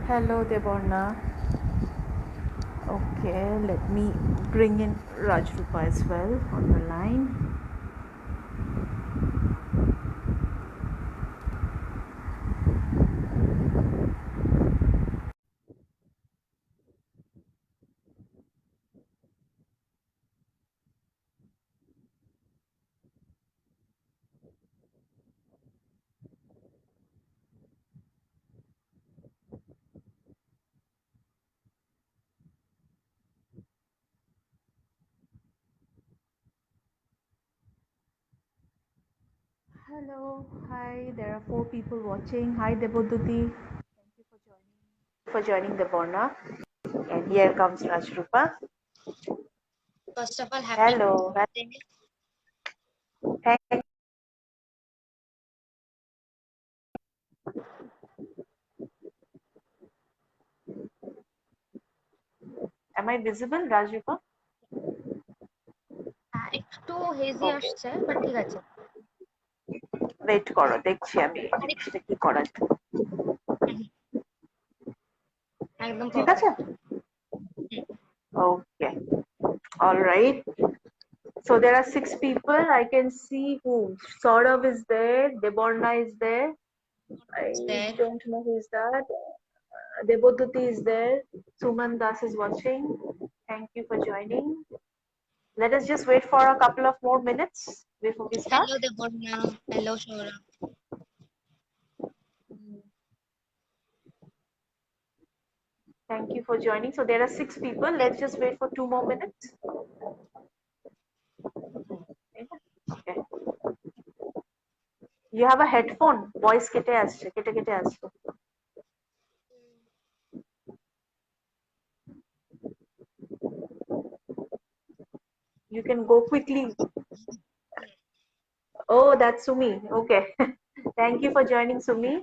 Hello, Deborna. Okay, let me bring in Rajrupa as well on the line. Hello, hi. There are 4 people watching. Hi, Deboduti. Thank you for joining Deborna. And here comes Rajrupa. First of all, happy Hello. birthday. Thank. Am I visible, Rajrupa? একটু hazy Okay. আসছে but ঠিক আছে Wait করো, দেখছি আমি জিনিসটা কি করা যায়। একদম ঠিক আছে? Perfect Okay. All right. So there are 6 people. I can see who. Saurav is there. Deborna is there. I don't know who is that. Deboduti is there. Suman Das is watching. Thank you for joining. Let us just wait for a couple of more minutes before we start. Hello Debarna hello Sourav Thank you for joining. So there are 6 people. Let's just wait for 2 more minutes. Okay. You have a headphone. Voice কেটে আসছে, কেটে আসছে. You can go quickly. Oh, that's Sumi. Okay. Thank you for joining, Sumi.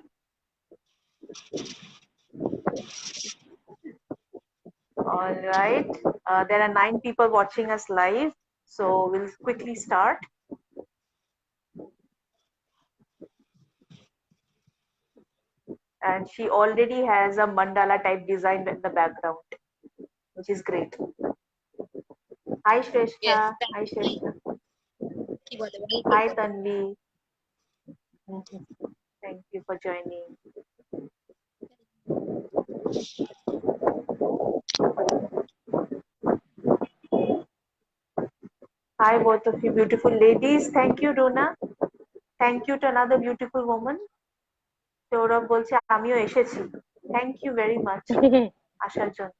All right. There are 9 people watching us live. So we'll quickly start. And she already has a mandala type design in the background, which is great. Hi, yes Shrestha. Hi, Shrestha. কি বলে Hi, welcome Tanvi. Thank you for joining. Hi, both of you beautiful ladies. Thank you, Rona. Thank you to another beautiful woman. Sourav বলছে আমিও এসেছি. Thank you very much আসার জন্য.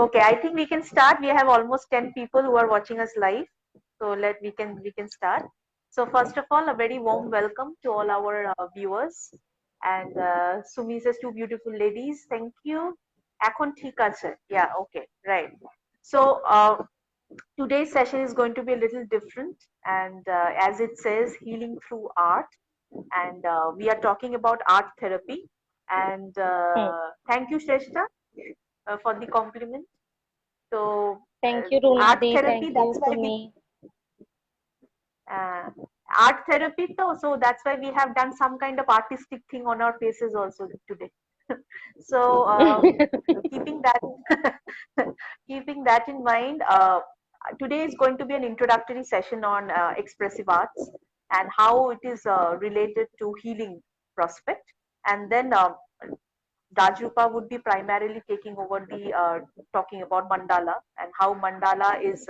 Okay, I think we can start. We have almost 10 people who are watching us live. So we can start. So first of all, a very warm welcome to all our viewers. And Sumi says 2 beautiful ladies. Thank you. এখন ঠিক আছে. Yeah, okay, right. So today's session is going to be a little different, and as it says, healing through art. And we are talking about art therapy. And thank you, Shrestha, for the compliment. So Thank you, Runa art Di. therapy, Thank you, that's why we Sumi. uh, art therapy though, so that's why we have done some kind of artistic thing on our faces also today. So keeping that keeping that in mind, today is going to be an introductory session on expressive arts and how it is related to healing prospect. And then Rajrupa would be primarily taking over the talking about mandala and how mandala is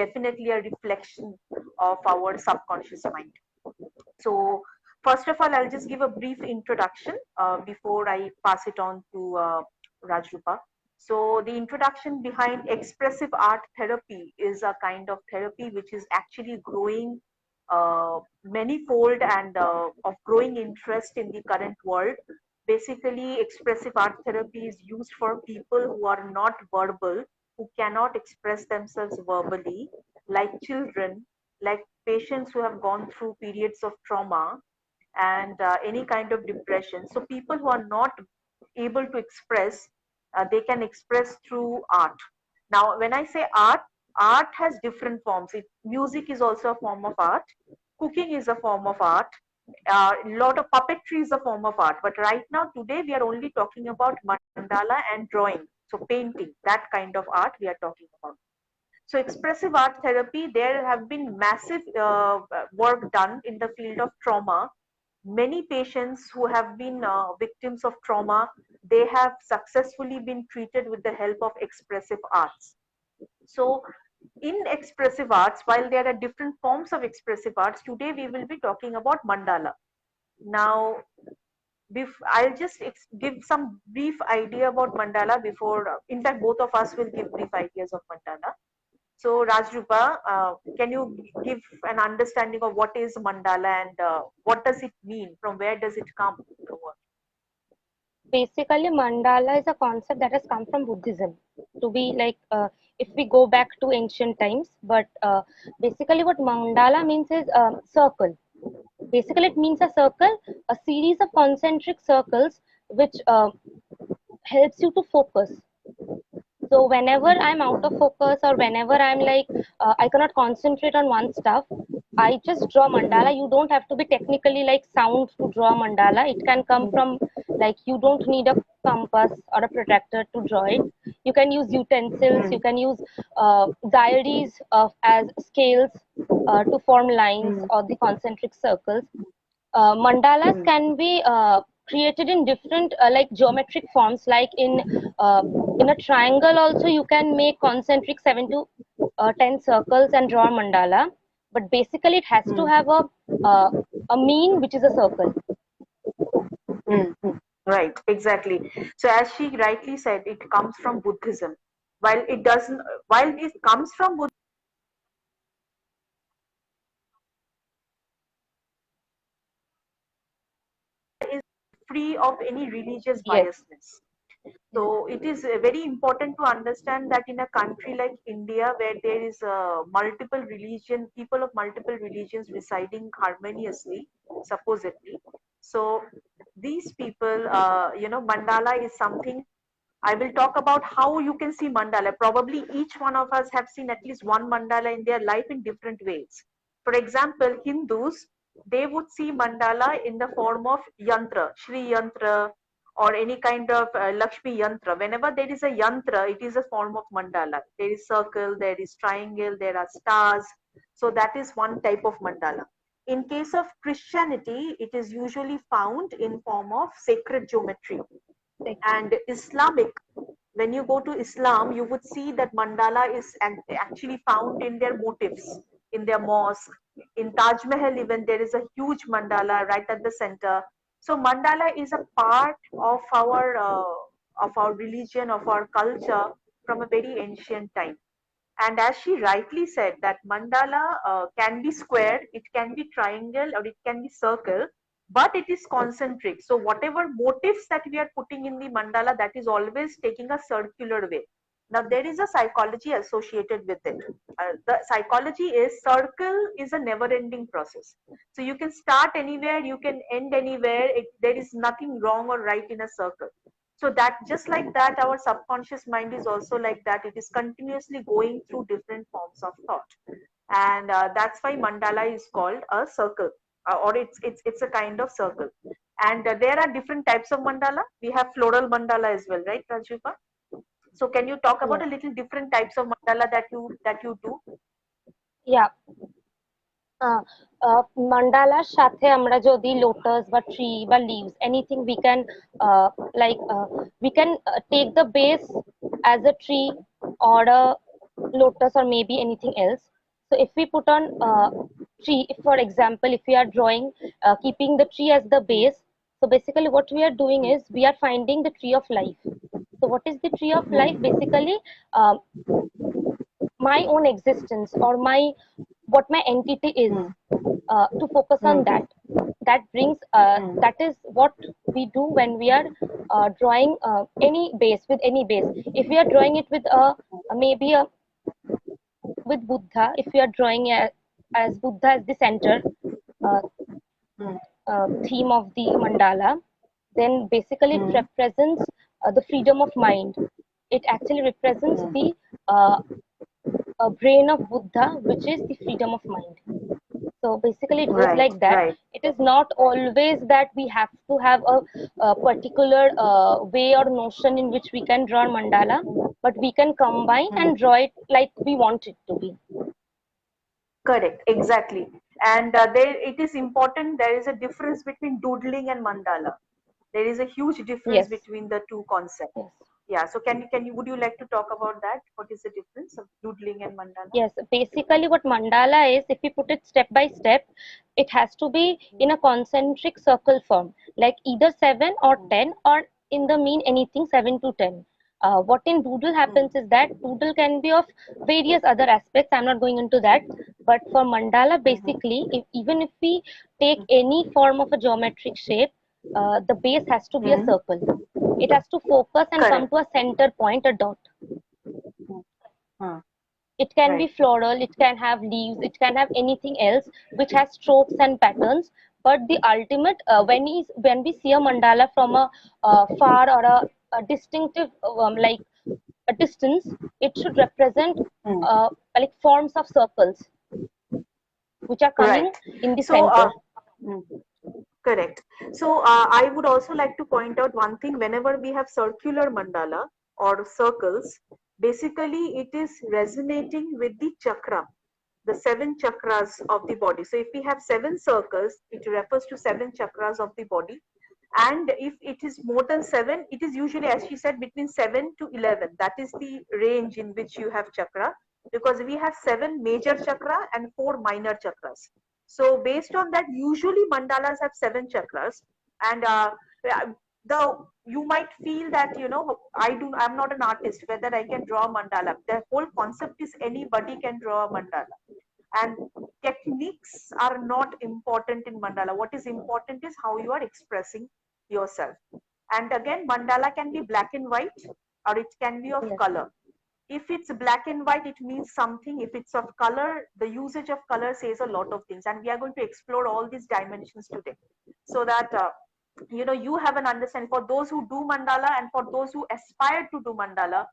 definitely a reflection of our subconscious mind. So first of all, I'll just give a brief introduction before I pass it on to Rajrupa. So the introduction behind expressive art therapy is a kind of therapy which is actually growing manifold and of growing interest in the current world. Basically, expressive art therapy is used for people who are not verbal, who cannot express themselves verbally, like children, like patients who have gone through periods of trauma and any kind of depression. So people who are not able to express, they can express through art. Now, when I say art, art has different forms. Music is also a form of art. Cooking is a form of art. lot of puppetry is a form of art, but right now today we are only talking about mandala and drawing, so painting, that kind of art we are talking about. So expressive art therapy, there have been massive work done in the field of trauma. Many patients who have been victims of trauma, they have successfully been treated with the help of expressive arts. So in expressive arts, while there are different forms of expressive arts, today we will be talking about mandala. Now, I'll just give some brief idea about mandala before, in fact, both of us will give brief ideas of mandala. So, Rajrupa, can you give an understanding of what is mandala and what does it mean? From where does it come? Basically, mandala is a concept that has come from Buddhism. To be like, if we go back to ancient times, but basically, what mandala means is circle. Basically, it means a circle, a series of concentric circles, which helps you to focus. So whenever I'm out of focus, or whenever I'm like I cannot concentrate on one stuff, I just draw mandala. You don't have to be technically like sound to draw mandala. It can come from, like, you don't need a compass or a protractor to draw it. You can use utensils, you can use diaries of as scales to form lines or the concentric circles. Mandalas can be created in different like geometric forms, like in a triangle also you can make concentric 7 to 10 circles and draw a mandala, but basically it has to have a mean which is a circle. Right, exactly. So as she rightly said, it comes from Buddhism. While it doesn't, while it comes from Buddhism, is free of any religious Yes. biasness. So it is very important to understand that in a country like India, where there is multiple religion, people of multiple religions residing harmoniously, supposedly. So these people, mandala is something. I will talk about how you can see mandala. Probably each one of us have seen at least one mandala in their life in different ways. For example, Hindus, they would see mandala in the form of yantra, Shri yantra, or any kind of Lakshmi yantra. Whenever there is a yantra, it is a form of mandala. There is circle, there is triangle, there are stars. So that is one type of mandala. In case of Christianity, it is usually found in form of sacred geometry. And Islamic, when you go to Islam, you would see that mandala is actually found in their motifs, in their mosque. In Taj Mahal, even there is a huge mandala right at the center. So mandala is a part of our religion, of our culture from a very ancient time. And as she rightly said, that mandala can be square, it can be triangle, or it can be circle, but it is concentric. So whatever motifs that we are putting in the mandala, that is always taking a circular way. Now there is a psychology associated with it. The psychology is circle is a never-ending process. So you can start anywhere, you can end anywhere. There is nothing wrong or right in a circle. So that, just like that, our subconscious mind is also like that. It is continuously going through different forms of thought, and that's why mandala is called a circle, or it's a kind of circle. And there are different types of mandala. We have floral mandala as well, right, Rajiva? So can you talk about Yes. a little different types of mandala that you do? Yeah. Mandalaর সাথে আমরা যদি lotus বা tree বা leaves anything we can take the base as a tree or a lotus or maybe anything else. So if we put on tree, if for example if we are drawing keeping the tree as the base, so basically what we are doing is we are finding the tree of life. So what is the tree of life? Basically my own existence, or what my entity is, to focus on that. That brings that is what we do when we are drawing any base, with any base. If we are drawing it with maybe with Buddha, if we are drawing as Buddha as the center uh, theme of the mandala, then basically it represents the freedom of mind. It actually represents the brain of Buddha, which is the freedom of mind. So basically, it goes Right, like that. right. It is not always that we have to have a particular way or notion in which we can draw mandala, but we can combine Hmm. and draw it like we want it to be. Correct, exactly. And there, it is important. There is a difference between doodling and mandala. There is a huge difference Yes, between the two concepts. yes. Yeah. So would you like to talk about that? What is the difference of doodling and mandala? Yes, basically what mandala is, if we put it step by step, it has to be in a concentric circle form, like either 7 or Hmm. 10, or in the mean anything 7 to 10. What in doodle Hmm. happens is that doodle can be of various other aspects. I'm not going into that. But for mandala, Hmm. basically, even if we take Hmm. any form of a geometric shape, the base has to be a Hmm. circle. It has to focus and come Correct. to a center point, a dot. Hmm. Hmm. It can be Right. floral, it can have leaves, it can have anything else which has strokes and patterns. But the ultimate, when we see a mandala from a far or a distinctive, like a distance, it should represent Hmm. like forms of circles which are coming Right. in the So, center. hmm. Correct. So I would also like to point out one thing. Whenever we have circular mandala or circles, basically it is resonating with the chakra, the 7 chakras of the body. So if we have 7 circles, it refers to 7 chakras of the body. And if it is more than 7, it is usually, as she said, between 7 to 11. That is the range in which you have chakra, because we have 7 major chakra and 4 minor chakras. So based on that, usually mandalas have 7 chakras. And the you might feel that, I'm not an artist, whether I can draw a mandala. The whole concept is anybody can draw a mandala, and techniques are not important in mandala. What is important is how you are expressing yourself. And again, mandala can be black and white, or it can be of Yes, color. If it's black and white, it means something. If it's of color, the usage of color says a lot of things, and we are going to explore all these dimensions today, so that you have an understanding. For those who do mandala and for those who aspire to do mandala,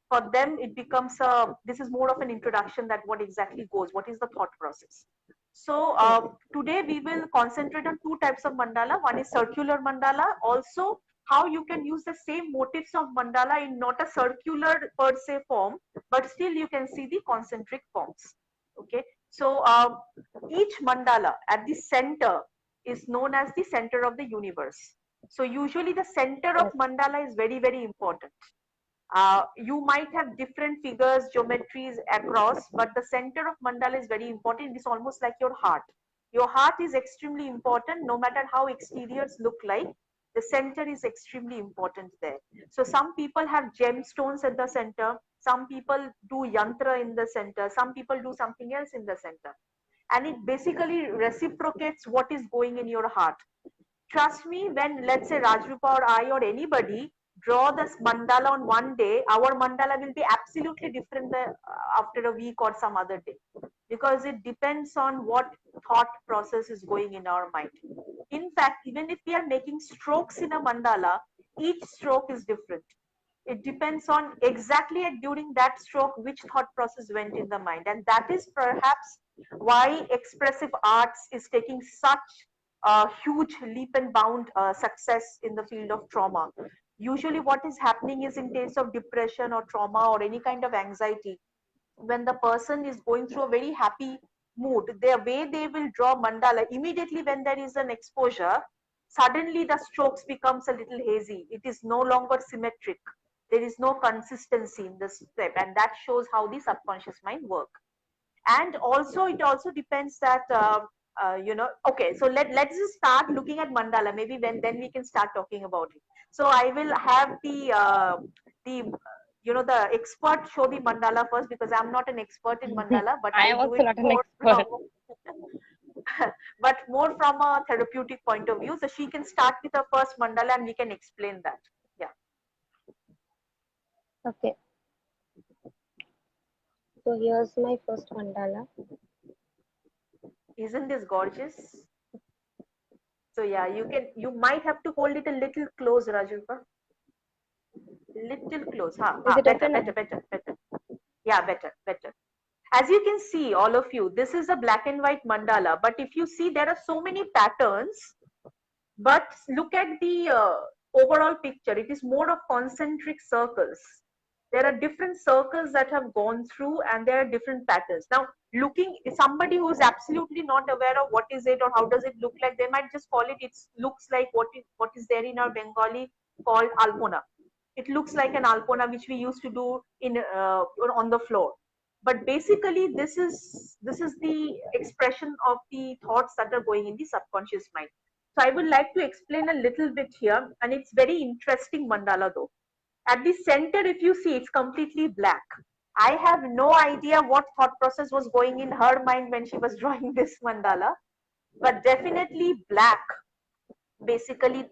for them it becomes a this is more of an introduction, that what exactly goes, what is the thought process. So yes, today we will concentrate on 2 types of mandala. One is circular mandala, also how you can use the same motifs of mandala in not a circular per se form, but still you can see the concentric forms. Okay. So each mandala at the center is known as the center of the universe. So usually the center of yes, mandala is very, very important. You might have different figures, geometries across, but the center of mandala is very important. It's almost like your heart. Your heart is extremely important, no matter how exteriors look like. The center is extremely important there. So some people have gemstones at the center. Some people do yantra in the center. Some people do something else in the center. And it basically reciprocates what is going in your heart. Trust me, when let's say Rajrupa or I or anybody draw this mandala on one day, our mandala will be absolutely different after a week or some other day, because it depends on what thought process is going in our mind. In fact, even if we are making strokes in a mandala, each stroke is different. It depends on exactly during that stroke which thought process went in the mind, and that is perhaps why expressive arts is taking such a huge leap and bound success in the field of trauma. Usually what is happening is, in case of depression or trauma or any kind of anxiety, when the person is going through a very happy mood, the way they will draw mandala, immediately when there is an exposure, suddenly the strokes becomes a little hazy. It is no longer symmetric. There is no consistency in the step, and that shows how the subconscious mind work. And also it also depends that okay, so let's just start looking at mandala. Maybe when then we can start talking about it. So I will have the expert show the mandala first, because I'm not an expert in mandala, but I I am do also it not an more expert. from but more from a therapeutic point of view. So she can start with her first mandala and we can explain that. Yeah. Okay, so here's my first mandala. Isn't this gorgeous? So yeah, you might have to hold it a little close, Rajupa. Little close. Is it okay Better, now? better, better, better. Yeah, better, better. As you can see, all of you, this is a black and white mandala, but if you see, there are so many patterns, but look at the overall picture. It is more of concentric circles. There are different circles that have gone through, and there are different patterns. Now, looking, somebody who is absolutely not aware of what is it or how does it look like, they might just call it, it looks like what is there in our Bengali called alpona. It looks like an alpona which we used to do in on the floor. But basically, this is the expression of the thoughts that are going in the subconscious mind. So I would like to explain a little bit here, and it's very interesting mandala though. At the center, if you see, it's completely black. I have no idea what thought process was going in her mind when she was drawing this mandala, but definitely black. Basically,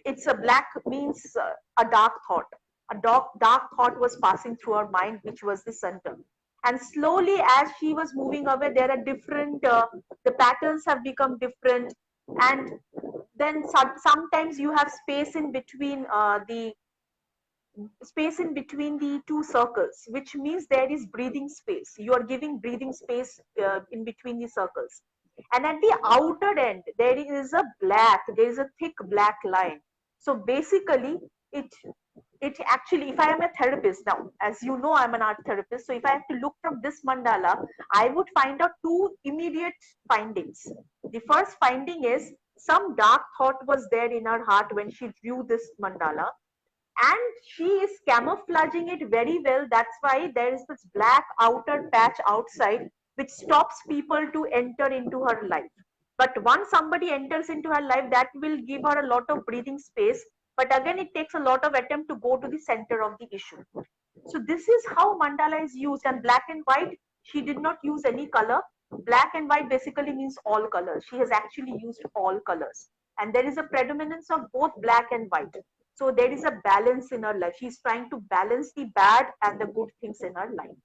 it's a black means a dark thought. A dark thought was passing through her mind, which was the center. And slowly, as she was moving away, there are different, the patterns have become different. And then sometimes you have space in between the two circles, which means there is breathing space. You are giving breathing space in between the circles. And at the outer end, there is a thick black line. So basically, it actually, if I am a therapist now, as you know, I'm an art therapist. So if I have to look from this mandala, I would find out two immediate findings. The first finding is some dark thought was there in her heart when she drew this mandala, and she is camouflaging it very well. That's why there is this black outer patch outside which stops people to enter into her life. But once somebody enters into her life, that will give her a lot of breathing space. But again, it takes a lot of attempt to go to the center of the issue. So this is how mandala is used. And black and white, she did not use any color. Black and white basically means all colors. She has actually used all colors. And there is a predominance of both black and white. So there is a balance in her life. She's trying to balance the bad and the good things in her life.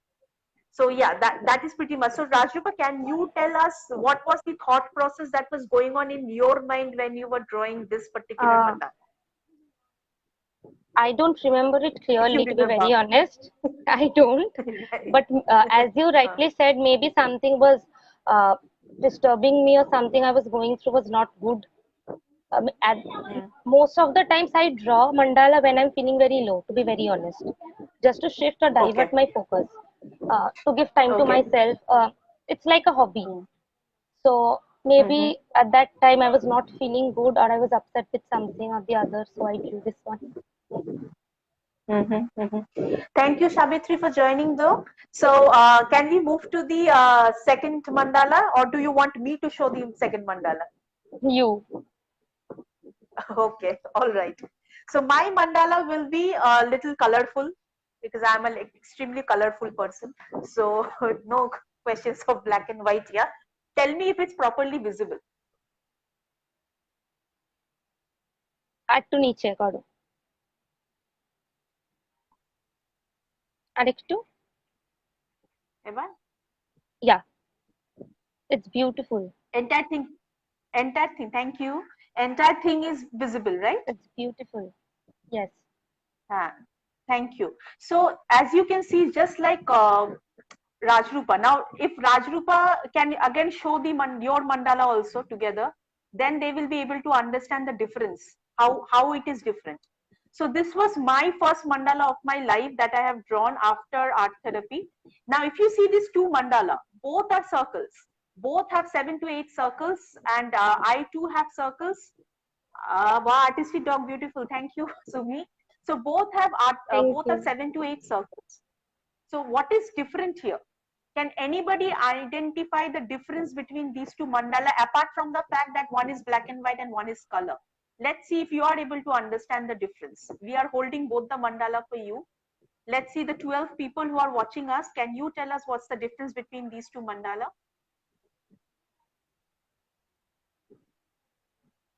So yeah, that is pretty much. So Rajrupa, can you tell us what was the thought process that was going on in your mind when you were drawing this particular mandala? I don't remember it If clearly, you to be very remember. honest. I don't. But as you rightly said, maybe something was disturbing me or something I was going through was not good. At most of the times I draw mandala when I'm feeling very low, to be very honest, just to shift or divert Okay. my focus, to give time to Okay. myself. It's like a hobby. Mm. So maybe at that time I was not feeling good or I was upset with something or the other, so I drew this one. Thank you, Savitri, for joining though. So can we move to the second mandala, or do you want me to show the second mandala? You. Okay, all right. So my mandala will be a little colorful because I'm an extremely colorful person. So no questions of black and white here. Tell me if it's properly visible. అటు నీచే కాదు అరెక్టు Evan? Yeah, it's beautiful. Entire thing, thank you. Entire thing is visible, right? It's beautiful. Yes. Thank you. So as you can see, just like Rajrupa. Now, if Rajrupa can again show the your mandala also together, then they will be able to understand the difference, how it is different. So this was my first mandala of my life that I have drawn after art therapy. Now, if you see these two mandala, both are circles. Both have 7 to 8 circles, and I too have circles. Wow, artistic dog, beautiful. Thank you, Sumi. So both have Thank both you. have 7 to 8 circles. So what is different here? Can anybody identify the difference between these two mandala apart from the fact that one is black and white and one is color? Let's see if you are able to understand the difference. We are holding both the mandala for you. Let's see the 12 people who are watching us. Can you tell us what's the difference between these two mandala?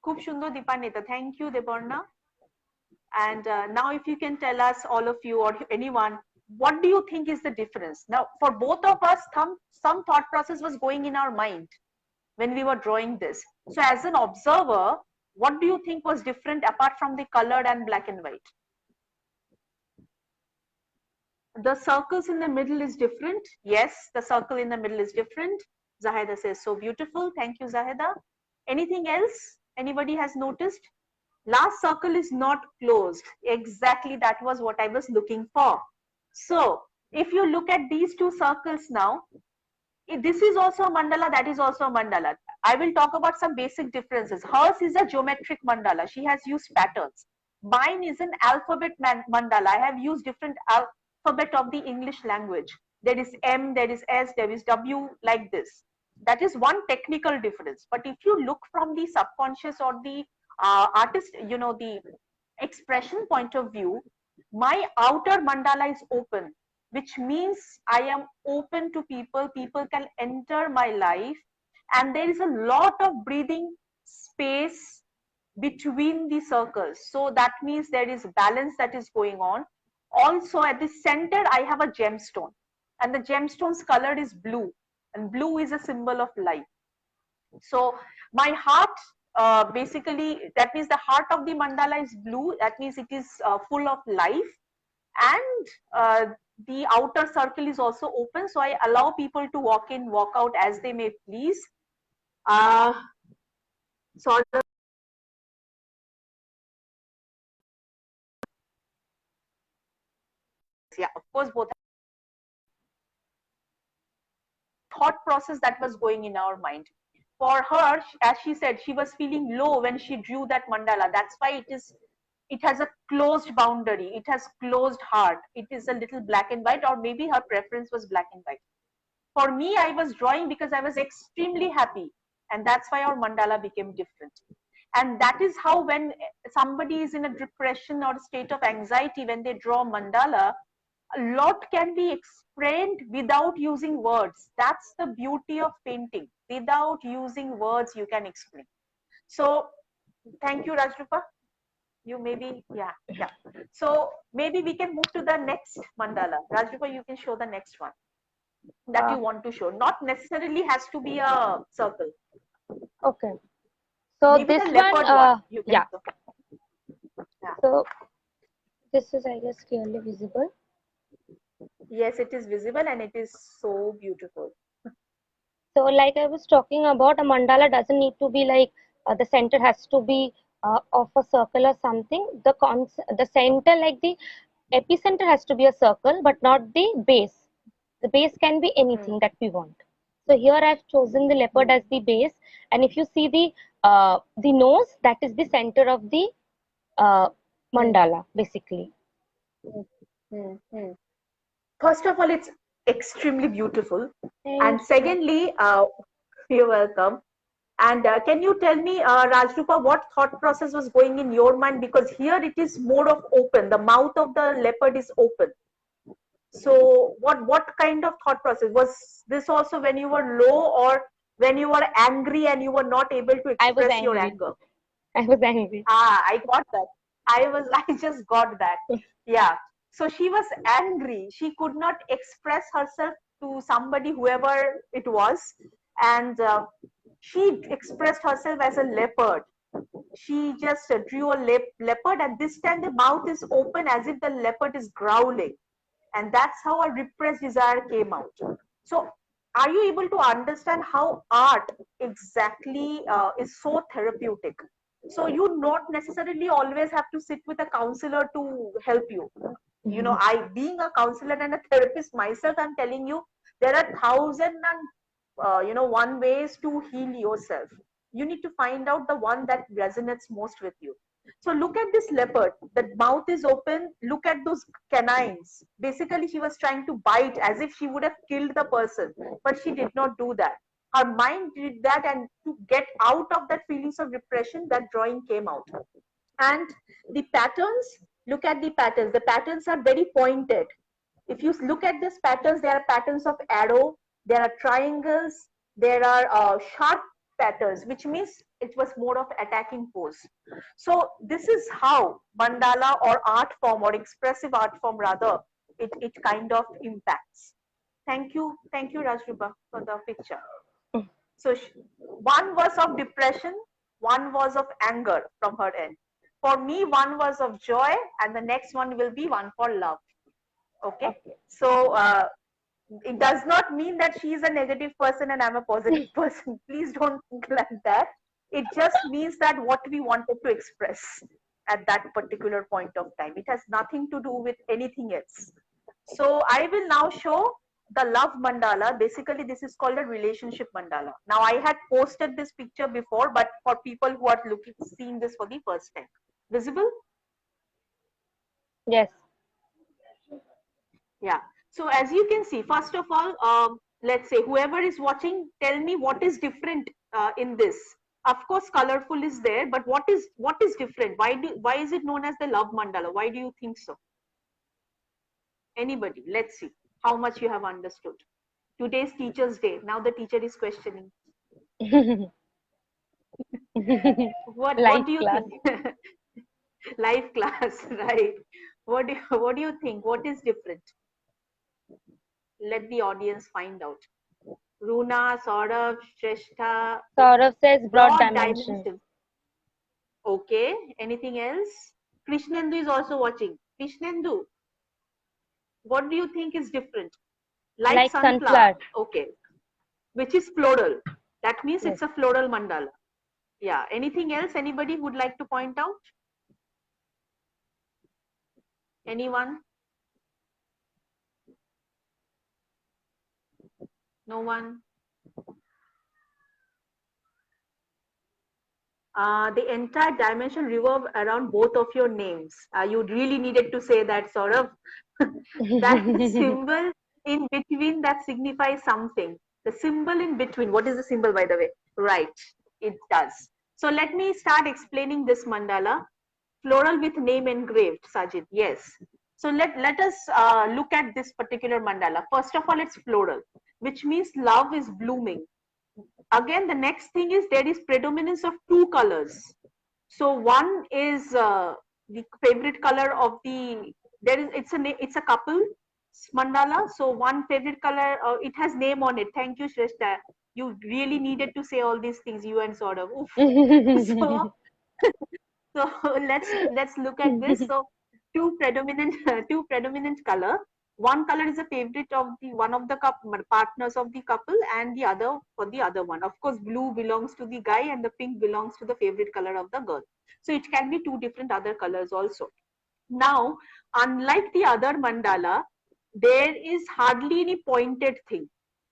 Khub Shundo Dipaneta. Thank you, Deborna. And now if you can tell us, all of you or anyone, what do you think is the difference? Now, for both of us, some thought process was going in our mind when we were drawing this. So as an observer, what do you think was different apart from the colored and black and white? The circles in the middle is different. Yes, the circle in the middle is different. Zahida says, so beautiful. Thank you, Zahida. Anything else anybody has noticed? Last circle is not closed. Exactly, that was what I was looking for. So if you look at these two circles now, this is also a mandala, that is also a mandala. I will talk about some basic differences. Hers is a geometric mandala. She has used patterns. Mine is an alphabet mandala. I have used different alphabet of the English language. There is M, there is S, there is W, like this. That is one technical difference. But if you look from the subconscious or the artist, the expression point of view, my outer mandala is open, which means I am open to people. People can enter my life, and there is a lot of breathing space between the circles. So that means there is balance that is going on. Also, at the center, I have a gemstone, and the gemstone's color is blue, and blue is a symbol of life. So my heart, basically, that means the heart of the mandala is blue. That means it is full of life, and the outer circle is also open. So I allow people to walk in, walk out as they may please. Sort of. Yeah, of course, both thought process that was going in our mind. For her, as she said, she was feeling low when she drew that mandala. That's why it has a closed boundary. It has closed heart. It is a little black and white, or maybe her preference was black and white. For me, I was drawing because I was extremely happy, and that's why our mandala became different. And that is how, when somebody is in a depression or state of anxiety, when they draw mandala, a lot can be explained without using words. That's the beauty of painting. Without using words, you can explain. So thank you, Rajrupa. You maybe, yeah. So maybe we can move to the next mandala. Rajrupa, you can show the next one that you want to show. Not necessarily has to be a circle. Okay. So Maybe this the leopard one. You can yeah. show. So this is, I guess, clearly visible. Yes, it is visible, and it is so beautiful. So like I was talking about, a mandala doesn't need to be like the center has to be of a circle or something. The center, like the epicenter, has to be a circle, but not the base. The base can be anything that we want. So here I've chosen the leopard as the base, and if you see the nose, that is the center of the mandala, basically. First of all, it's extremely beautiful. Thank And secondly, you're welcome. And can you tell me, Rajrupa, what thought process was going in your mind? Because here it is more of open. The mouth of the leopard is open. So what kind of thought process? Was this also when you were low, or when you were angry and you were not able to express your anger? I was angry. I got that. I just got that. Yeah. So she was angry. She could not express herself to somebody, whoever it was. And she expressed herself as a leopard. She just drew a leopard, and this time the mouth is open as if the leopard is growling. And that's how a repressed desire came out. So are you able to understand how art exactly is so therapeutic? So you not necessarily always have to sit with a counselor to help you. You know, I, being a counselor and a therapist myself, I'm telling you, there are thousand and one ways to heal yourself. You need to find out the one that resonates most with you. So look at this leopard. The mouth is open. Look at those canines. Basically, she was trying to bite as if she would have killed the person, but she did not do that. Her mind did that, and to get out of that feelings of repression, that drawing came out. And the patterns, look at the patterns. The patterns are very pointed. If you look at these patterns, there are patterns of arrow, there are triangles, there are sharp patterns, which means it was more of attacking pose. So this is how mandala or art form, or expressive art form rather, it kind of impacts. Thank you, Rajrupa, for the picture. So one was of depression, one was of anger from her end. For me, one was of joy, and the next one will be one for love. Okay. Okay. So it does not mean that she is a negative person and I'm a positive person. Please don't think like that. It just means that what we wanted to express at that particular point of time. It has nothing to do with anything else. So I will now show the love mandala. Basically, this is called a relationship mandala. Now I had posted this picture before, but for people who are seeing this for the first time. Visible? Yes. Yeah. So as you can see, first of all, let's say whoever is watching, tell me what is different in this. Of course, colorful is there, but what is different? Why is it known as the love mandala? Why do you think so? Anybody? Let's see how much you have understood. Today's Teachers' Day. Now the teacher is questioning. What Life do you class. think? Live class, right? What do you think? What is different? Let the audience find out. Runa, Saurabh, Shrestha, Saurav says broad broad dimension. dimensions. Okay. Anything else? Krishnendu is also watching. Krishnendu, what do you think is different? Like Like sunflower. sunflower. Okay. Which is floral. That means Yes. it's a floral mandala. Yeah. Anything else anybody would like to point out? Anyone? No one? The entire dimension revolve around both of your names. You really needed to say that, sort of. That symbol in between that signifies something. The symbol in between. What is the symbol, by the way? Right. It does. So let me start explaining this mandala. Floral with name engraved, Sajid. Yes. So let us look at this particular mandala. First of all, it's floral, which means love is blooming. Again, the next thing is there is predominance of two colors. So one is the favorite color of the, there is, it's a couple mandala. So one favorite color, it has name on it. Thank you, Shrestha. You really needed to say all these things, you and sort of. Oof. So so let's look at this. So two predominant two predominant color. One color is a favorite of the one of the partners of the couple, and the other for the other one. Of course, blue belongs to the guy, and the pink belongs to the favorite color of the girl. So it can be two different other colors also. Now, unlike the other mandala, there is hardly any pointed thing.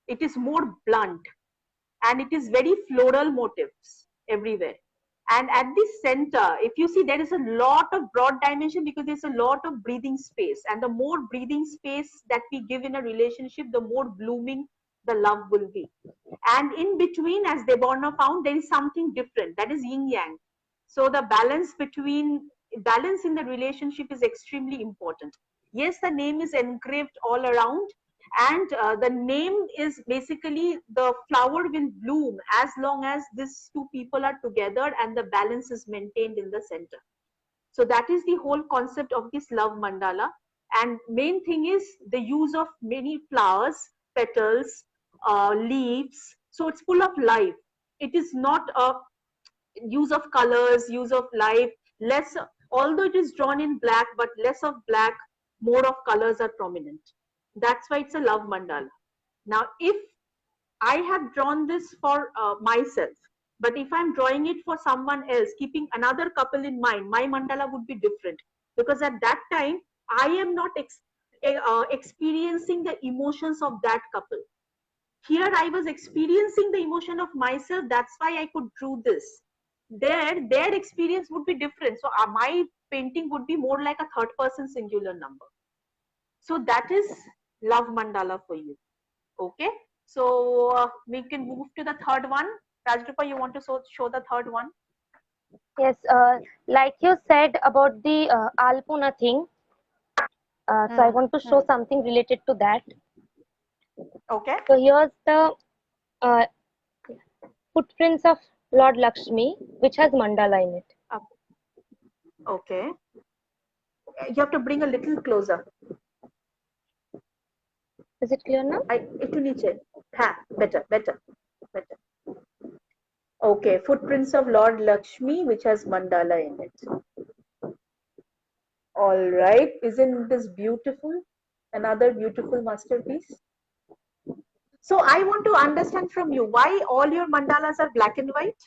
It is more blunt, and it is very floral motifs everywhere. And at the center, if you see, there is a lot of broad dimension because there's a lot of breathing space, and the more breathing space that we give in a relationship, the more blooming the love will be. And in between, as Deborna found, there is something different, that is yin yang. So the balance in the relationship is extremely important. Yes, the name is engraved all around, and the name is basically the flower will bloom as long as these two people are together and the balance is maintained in the center. So that is the whole concept of this love mandala. And main thing is the use of many flowers, petals, leaves. So it's full of life. It is not a use of colors, use of life, less, although it is drawn in black, but less of black, more of colors are prominent. That's why it's a love mandala. Now, if I have drawn this for myself, but if I'm drawing it for someone else, keeping another couple in mind, my mandala would be different, because at that time, I am not experiencing the emotions of that couple. Here I was experiencing the emotion of myself. That's why I could draw this. Their experience would be different. So my painting would be more like a third person singular number. So that is love mandala for you. Okay. So we can move to the third one. Rajrupa, you want to show the third one? Yes. Like you said about the Alpuna thing. So I want to show something related to that. Okay. So here's the uh, footprints of Lord Lakshmi, which has mandala in it. Okay. You have to bring a little closer. Is it clear now? Ekটু নিচে. Better. Okay, footprints of Lord Lakshmi, which has mandala in it. All right, isn't this beautiful? Another beautiful masterpiece. So I want to understand from you why all your mandalas are black and white.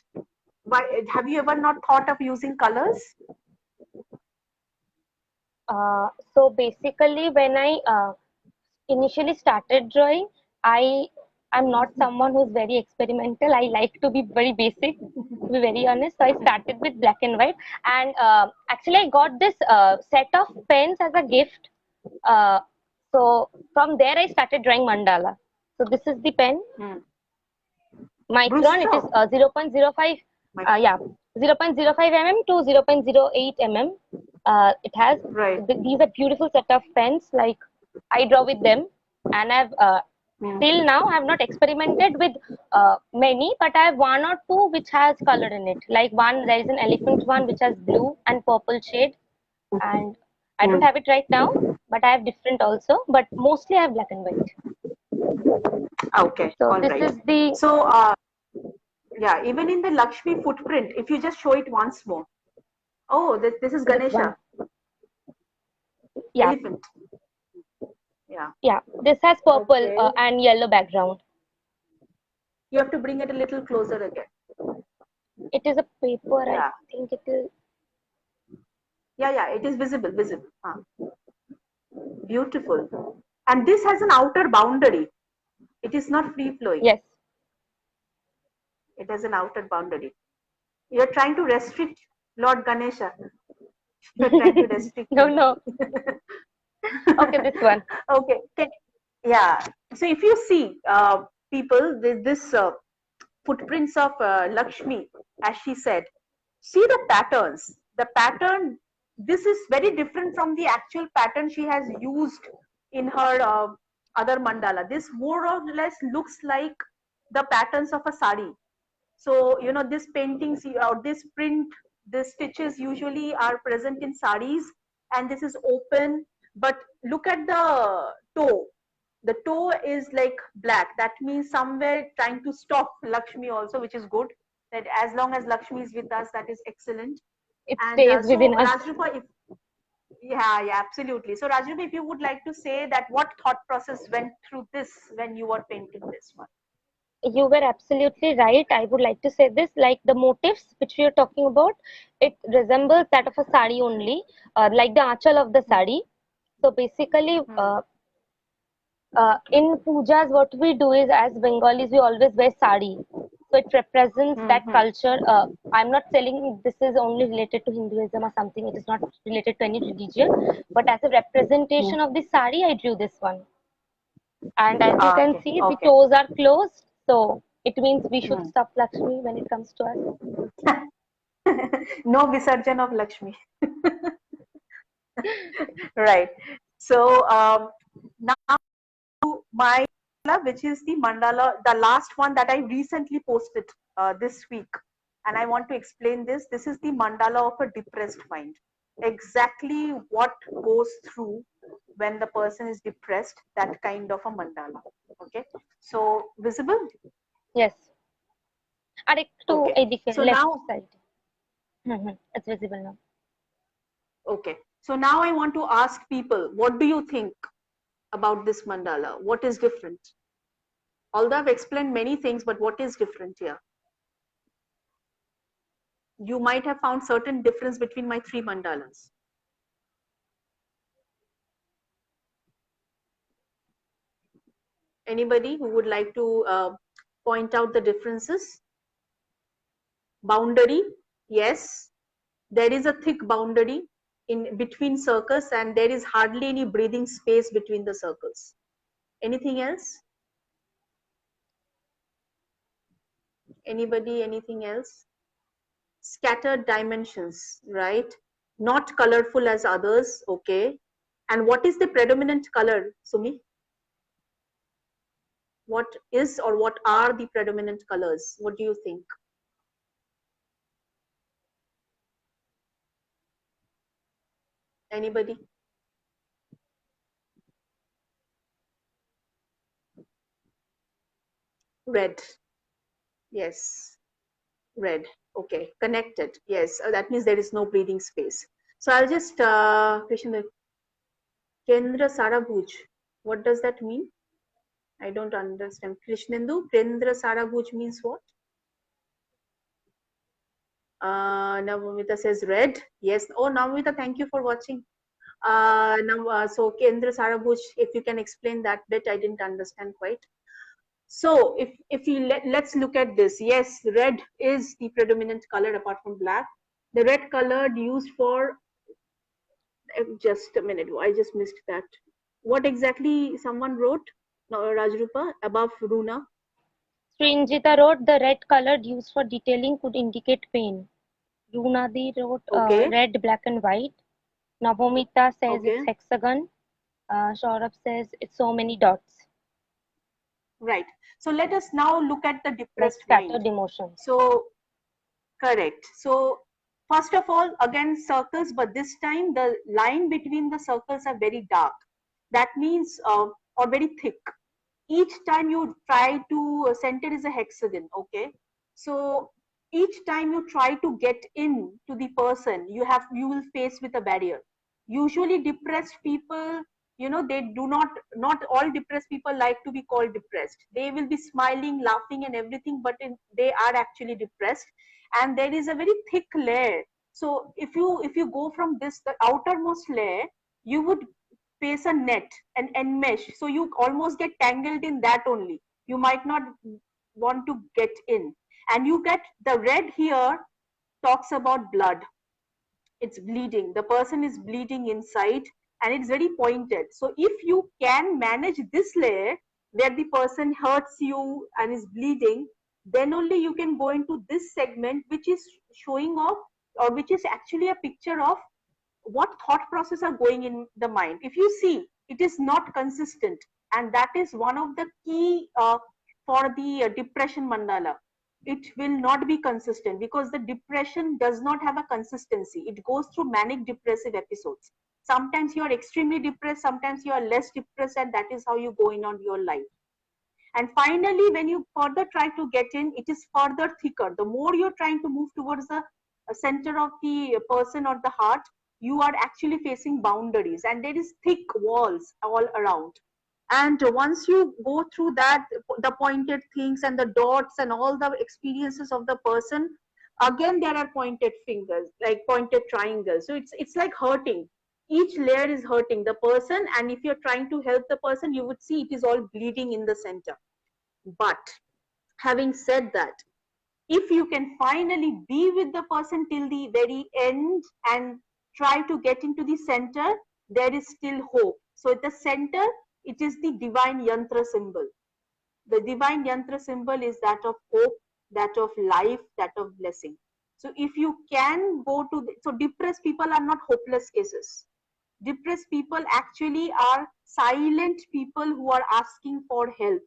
Why have you ever not thought of using colors? So basically, when I initially started drawing, I am not someone who's very experimental. I like to be very basic, to be very honest. So I started with black and white, and actually I got this set of pens as a gift. Uh, so from there I started drawing mandala. So this is the pen, Hmm. Micron. It is Brusco. 0.05. Yeah, 0.05 mm to 0.08 mm. It has Right. these are beautiful set of pens. Like I draw with them, and I've Hmm. till now I have not experimented with many, but I have one or two which has color in it. Like one, there is an elephant one which has blue and purple shade, and I don't Hmm. have it right now, but I have different also. But mostly I have black and white. Okay. So All this right. is the So yeah, even in the Lakshmi footprint, if you just show it once more. Oh, this is this one. Ganesha. Yeah, Elephant. Yeah. yeah. This has purple Okay. and yellow background. You have to bring it a little closer again. It is a paper. I Yeah. think it is. Yeah. It is visible. Visible. Beautiful. And this has an outer boundary. It is not free flowing. Yes. It has an outer boundary. You're trying to restrict Lord Ganesha. You're trying to restrict No, him. no. Okay, this one. Okay. Yeah. So if you see people, this footprints of Lakshmi, as she said, see the patterns. The pattern, this is very different from the actual pattern she has used in her other mandala. This more or less looks like the patterns of a sari. So, you know, this paintings or this print, these stitches usually are present in saris, and this is open. But look at the toe. The toe is like black. That means somewhere trying to stop Lakshmi also, which is good. That as long as Lakshmi is with us, that is excellent. It And stays so, within us. Rajrupa, if yeah, absolutely. So, Rajrupa, if you would like to say that what thought process went through this when you were painting this one? You were absolutely right. I would like to say this, like the motifs which we are talking about, it resembles that of a sari only, like the achal of the sari. So basically, Hmm. in pujas, what we do is, as Bengalis, we always wear sari. So it represents that Hmm. culture. I'm not telling this is only related to Hinduism or something. It is not related to any religion. But as a representation of the sari, I drew this one. And as you can Okay, see, the okay. toes are closed. So it means we should Hmm. stop Lakshmi when it comes to us. No Visarjan of Lakshmi. Right. So now my mandala, which is the mandala, the last one that I recently posted this week. And I want to explain this. This is the mandala of a depressed mind. Exactly what goes through when the person is depressed, that kind of a mandala. Okay. So visible? Yes. Adik to Okay. So left now, side. It's visible now. okay. So now I want to ask people, what do you think about this mandala? What is different? Although I've explained many things, but what is different here? You might have found certain difference between my three mandalas. Anybody who would like to point out the differences? Boundary, yes, there is a thick boundary in between circles, and there is hardly any breathing space between the circles. Anything else? Anybody? Anything else? Scattered dimensions, right? Not colorful as others. Okay. And what is the predominant color, Sumi? What is or what are the predominant colors? What do you think? Anybody? Red. Yes. Red. Okay. Connected. Yes. That means there is no breathing space. So I'll just Krishna Kendra Sarabhuj. What does that mean? I don't understand. Krishnendu, Kendra Sarabhuj means what? Navamita says red. Yes. Oh, Navamita, thank you for watching. Now, so Kendra Sarabhuj, if you can explain that bit, I didn't understand quite. So if you let's look at this. Yes, red is the predominant color apart from black. The red color used for just a minute. I just missed that. What exactly someone wrote? No, Rajrupa above Runa. Srinjita wrote the red color used for detailing could indicate pain. Runadi wrote Okay. red, black, and white. Navomita says it's Okay. hexagon. Saurabh says it's so many dots. Right. So let us now look at the Like depressed mind. scattered emotions. So correct. So first of all, again circles, but this time the line between the circles are very dark. That means or very thick. Each time you try to center is a hexagon. Okay. So each time you try to get in to the person, you will face with a barrier. Usually depressed people, they do not all depressed people like to be called depressed. They will be smiling, laughing and everything, but they are actually depressed, and there is a very thick layer. So if you go from this, the outermost layer, you would face a net, an enmesh, so you almost get tangled in that only. You might not want to get in, and you get the red here talks about blood. It's bleeding, the person is bleeding inside, and it's very pointed. So if you can manage this layer where the person hurts you and is bleeding, then only you can go into this segment, which is showing off, or which is actually a picture of what thought process are going in the mind. If you see, it is not consistent, and that is one of the key for the depression mandala. It will not be consistent because the depression does not have a consistency. It goes through manic depressive episodes. Sometimes you are extremely depressed, sometimes you are less depressed, and that is how you go in on your life. And finally, when you further try to get in, it is further thicker. The more you're trying to move towards the center of the person or the heart, you are actually facing boundaries, and there is thick walls all around. And once you go through that, the pointed things and the dots and all the experiences of the person, again there are pointed fingers, like pointed triangles. So it's like hurting. Each layer is hurting the person, and if you're trying to help the person, you would see it is all bleeding in the center. But having said that, if you can finally be with the person till the very end and try to get into the center, there is still hope. So at the center, it is the divine yantra symbol. The divine yantra symbol is that of hope, that of life, that of blessing. So if you can go to so depressed people are not hopeless cases. Depressed people actually are silent people who are asking for help.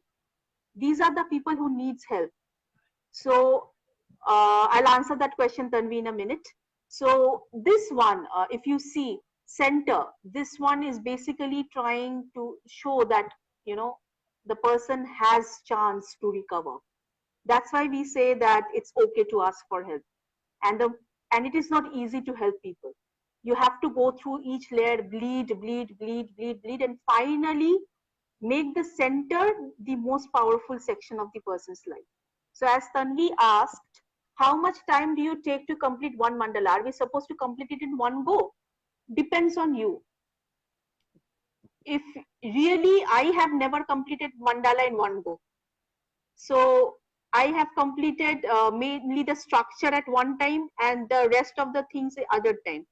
These are the people who needs help. So I'll answer that question, Tanvi, in a minute. So this one, if you see center, this one is basically trying to show that, the person has chance to recover. That's why we say that it's okay to ask for help. And it is not easy to help people. You have to go through each layer, bleed, and finally make the center the most powerful section of the person's life. So as Tanvi asked, how much time do you take to complete one mandala? Are we supposed to complete it in one go? Depends on you. If really, I have never completed mandala in one go. So I have completed mainly the structure at one time and the rest of the things the other time.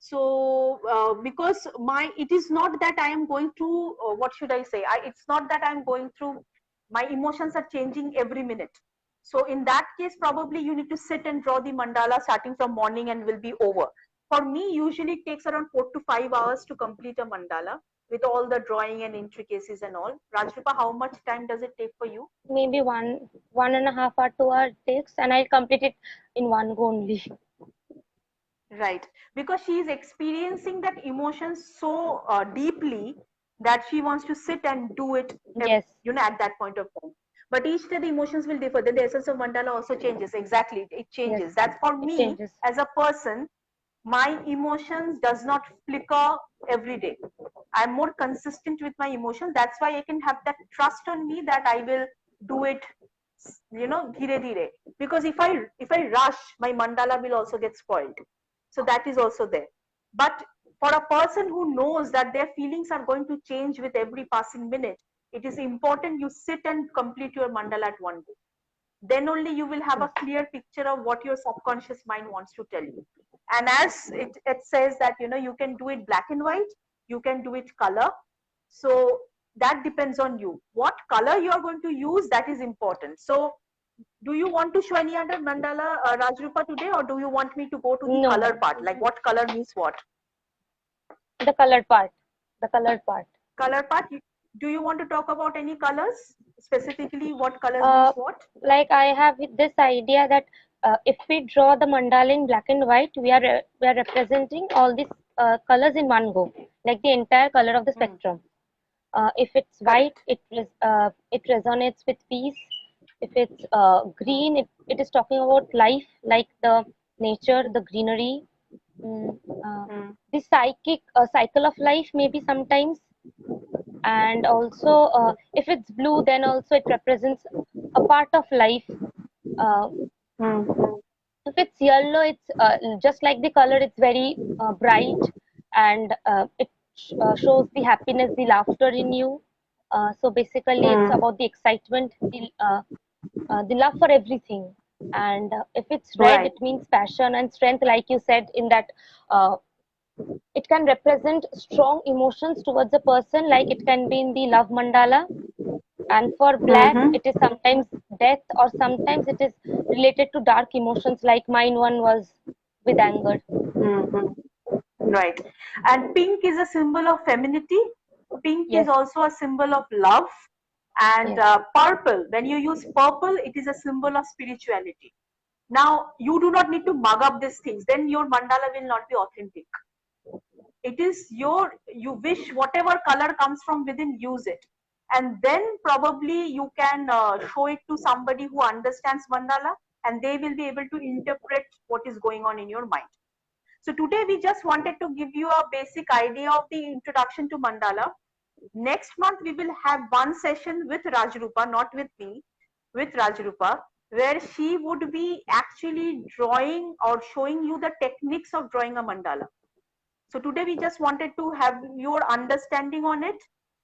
So because it is not that I am going through what should I say, it's not that I'm going through, my emotions are changing every minute. So in that case, probably you need to sit and draw the mandala starting from morning and will be over. For me, usually it takes around 4 to 5 hours to complete a mandala with all the drawing and intricacies and all. Rajrupa, how much time does it take for you? Maybe 1.5 hour, 2 hour it takes, and I complete it in one go only. Right, because she is experiencing that emotion so deeply that she wants to sit and do it, Yes. at that point of time. But each day the emotions will differ. Then the essence of mandala also changes. Exactly, it changes. Yes, That's for it me changes. as a person. my emotions does not flicker every day. I'm more consistent with my emotions. That's why I can have that trust on me that I will do it, dhire dhire. Because if I rush, my mandala will also get spoiled. So that is also there. But for a person who knows that their feelings are going to change with every passing minute, it is important you sit and complete your mandala at one go. Then only you will have a clear picture of what your subconscious mind wants to tell you. And as it says that you can do it black and white, you can do it color. So that depends on you. What color you are going to use, that is important. So do you want to show any other mandala, Rajrupa, today, or do you want me to go to the color No, part? Like what color means what? the colored part. The colored part. Color part. Do you want to talk about any colors? Specifically, what colors means Uh, what? like I have this idea that if we draw the mandala in black and white, we are representing all these colors in one go, like the entire color of the Hmm. spectrum. If it's white, Correct. it resonates with peace. If it's green, it is talking about life, like the nature, the greenery, mm, uh, Hmm. the cycle of life, maybe sometimes. And also, if it's blue, then also it represents a part of life. Uh, Hmm. if it's yellow, it's just like the color, it's very bright, and it shows the happiness, the laughter in you. So basically it's Hmm. about the excitement, the love for everything. And if it's red, Right. it means passion and strength, like you said, in that uh, it can represent strong emotions towards a person, like it can be in the love mandala. And for black, Mm-hmm. it is sometimes death, or sometimes it is related to dark emotions, like mine one was with anger. Mm-hmm. Right. And pink is a symbol of femininity. Pink is Yes, also a symbol of love. And yes. purple, when you use purple, it is a symbol of spirituality. Now, you do not need to mug up these things. Then your mandala will not be authentic. It is you wish whatever color comes from within, use it. And then probably you can show it to somebody who understands mandala, and they will be able to interpret what is going on in your mind. So today we just wanted to give you a basic idea of the introduction to mandala. Next month we will have one session with Rajrupa, not with me, with Rajrupa, where she would be actually drawing or showing you the techniques of drawing a mandala. So today we just wanted to have your understanding on it.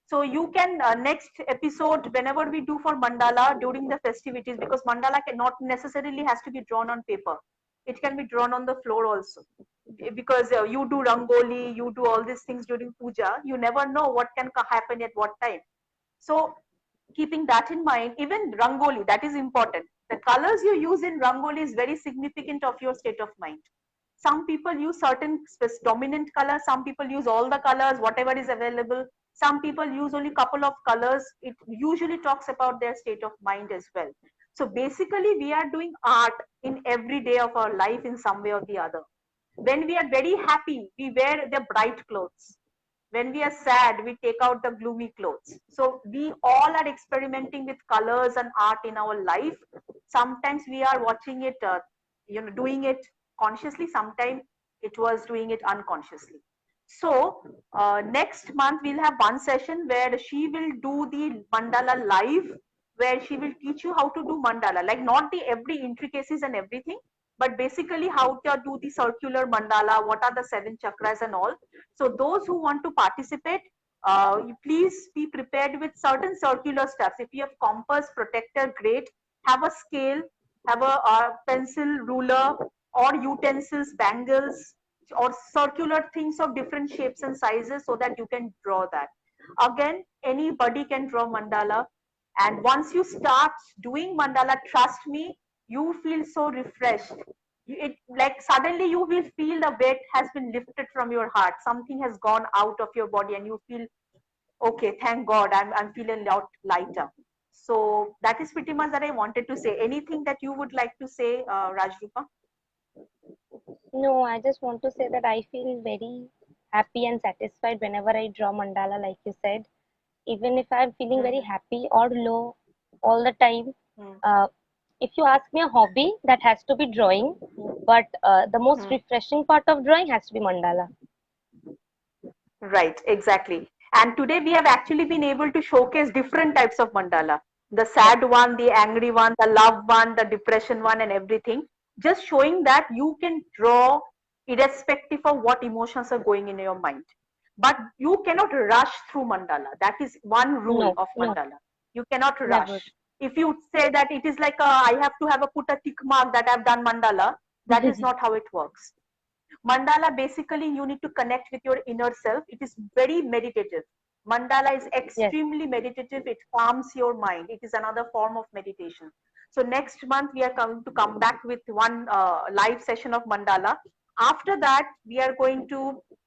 So you can next episode, whenever we do for mandala during the festivities, because mandala not necessarily has to be drawn on paper. It can be drawn on the floor also. Because you do rangoli, you do all these things during puja. You never know what can happen at what time. So keeping that in mind, even rangoli, that is important. The colors you use in rangoli is very significant of your state of mind. Some people use certain dominant colors, some people use all the colors, whatever is available. Some people use only couple of colors. It usually talks about their state of mind as well. So basically we are doing art in every day of our life in some way or the other. When we are very happy, we wear the bright clothes. When we are sad, we take out the gloomy clothes. So we all are experimenting with colors and art in our life. Sometimes we are watching it, doing it consciously. Sometimes it was doing it unconsciously. So next month we'll have one session where she will do the mandala live, where she will teach you how to do mandala, like not the every intricacies and everything, but basically how to do the circular mandala, what are the 7 chakras and all. So those who want to participate, please be prepared with certain circular steps. If you have compass, protector, great. Have a scale, have a pencil, ruler, or utensils, bangles, or circular things of different shapes and sizes, so that you can draw that. Again, anybody can draw mandala. And once you start doing mandala, trust me, you feel so refreshed. It like suddenly you will feel the weight has been lifted from your heart. Something has gone out of your body, and you feel okay. Thank God, I'm feeling out lighter. So that is pretty much that I wanted to say. Anything that you would like to say, Rajrupa? No, I just want to say that I feel very happy and satisfied whenever I draw mandala, like you said. Even if I'm feeling very Hmm. happy or low all the time, Hmm. uh, if you ask me a hobby, that has to be drawing. but the most Hmm. refreshing part of drawing has to be mandala. Right, exactly. And today we have actually been able to showcase different types of mandala. The Yes. sad one, the angry one, the love one, the depression one, and everything. Just showing that you can draw irrespective of what emotions are going in your mind. But you cannot rush through mandala. That is one rule No, of no, mandala. You cannot never. rush. If you say that it is like I have to have a put a tick mark that I've done mandala, that is not how it works. Mandala, basically you need to connect with your inner self. It is very meditative. Mandala is Yes. extremely meditative. It calms your mind. It is another form of meditation. So next month we are going to come back with one live session of mandala. After that we are going to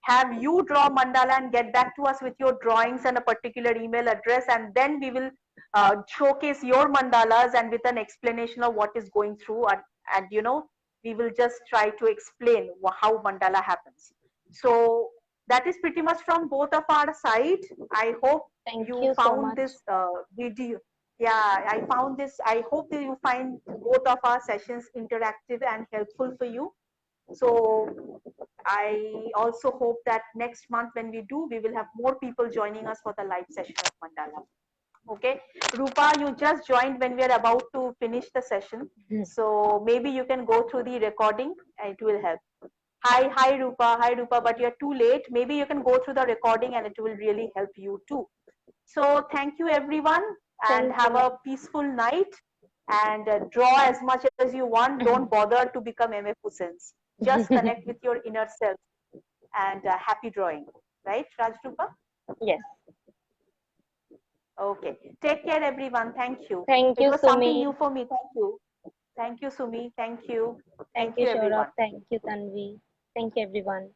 have you draw mandala and get back to us with your drawings and a particular email address, and then we will showcase your mandalas and with an explanation of what is going through, and you know, we will just try to explain how mandala happens. So that is pretty much from both of our side. I hope Thank you you so found much. this video. Yeah, I found this. I hope that you find both of our sessions interactive and helpful for you. So I also hope that next month when we do, we will have more people joining us for the live session of mandala. Okay, Rupa, you just joined when we are about to finish the session. So maybe you can go through the recording and it will help. Hi Rupa, but you're too late. Maybe you can go through the recording and it will really help you too. So thank you everyone and Thank have you. a peaceful night, and draw as much as you want. Don't bother to become MF Hussens. Just connect with your inner self and happy drawing. Right, Rajrupa? Yes. Okay. Take care, everyone. Thank you. Thank It you, was something Sumi. new for me. Thank you. Thank you, Sumi. Thank you. Thank Thank you, you, Saurabh. everyone. Thank you, Tanvi. Thank you, everyone.